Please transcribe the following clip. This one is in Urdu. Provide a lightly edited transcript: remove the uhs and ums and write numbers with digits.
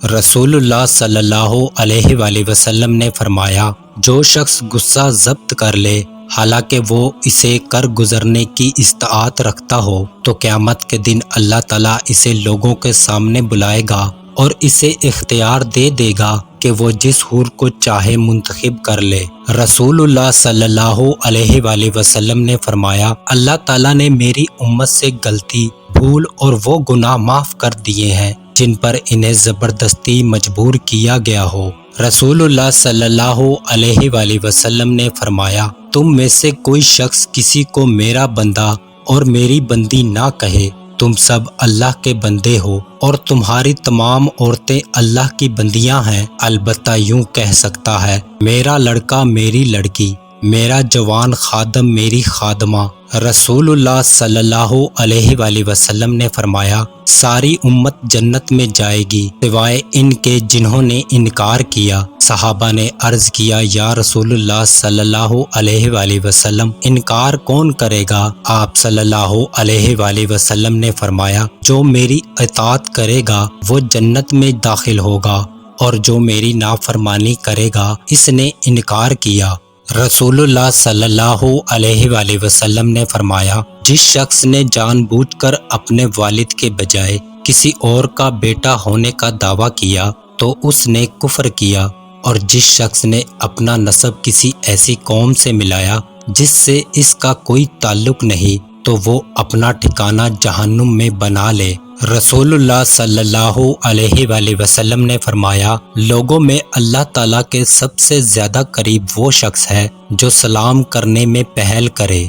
رسول اللہ صلی اللہ علیہ وآلہ وسلم نے فرمایا، جو شخص غصہ ضبط کر لے حالانکہ وہ اسے کر گزرنے کی استطاعت رکھتا ہو تو قیامت کے دن اللہ تعالیٰ اسے لوگوں کے سامنے بلائے گا اور اسے اختیار دے دے گا کہ وہ جس حور کو چاہے منتخب کر لے۔ رسول اللہ صلی اللہ علیہ وآلہ وسلم نے فرمایا، اللہ تعالیٰ نے میری امت سے غلطی، بھول اور وہ گناہ معاف کر دیے ہیں جن پر انہیں زبردستی مجبور کیا گیا ہو۔ رسول اللہ صلی اللہ علیہ وآلہ وسلم نے فرمایا، تم میں سے کوئی شخص کسی کو میرا بندہ اور میری بندی نہ کہے، تم سب اللہ کے بندے ہو اور تمہاری تمام عورتیں اللہ کی بندیاں ہیں، البتہ یوں کہہ سکتا ہے میرا لڑکا میری لڑکی، میرا جوان خادم میری خادمہ۔ رسول اللہ صلی اللہ علیہ وآلہ وسلم نے فرمایا، ساری امت جنت میں جائے گی سوائے ان کے جنہوں نے انکار کیا۔ صحابہ نے عرض کیا، یا رسول اللہ صلی اللہ علیہ وآلہ وسلم، انکار کون کرے گا؟ آپ صلی اللہ علیہ وآلہ وسلم نے فرمایا، جو میری اطاعت کرے گا وہ جنت میں داخل ہوگا اور جو میری نافرمانی کرے گا اس نے انکار کیا۔ رسول اللہ صلی اللہ علیہ وآلہ وسلم نے فرمایا، جس شخص نے جان بوجھ کر اپنے والد کے بجائے کسی اور کا بیٹا ہونے کا دعویٰ کیا تو اس نے کفر کیا، اور جس شخص نے اپنا نسب کسی ایسی قوم سے ملایا جس سے اس کا کوئی تعلق نہیں تو وہ اپنا ٹھکانہ جہنم میں بنا لے۔ رسول اللہ صلی اللہ علیہ وآلہ وسلم نے فرمایا، لوگوں میں اللہ تعالیٰ کے سب سے زیادہ قریب وہ شخص ہے جو سلام کرنے میں پہل کرے۔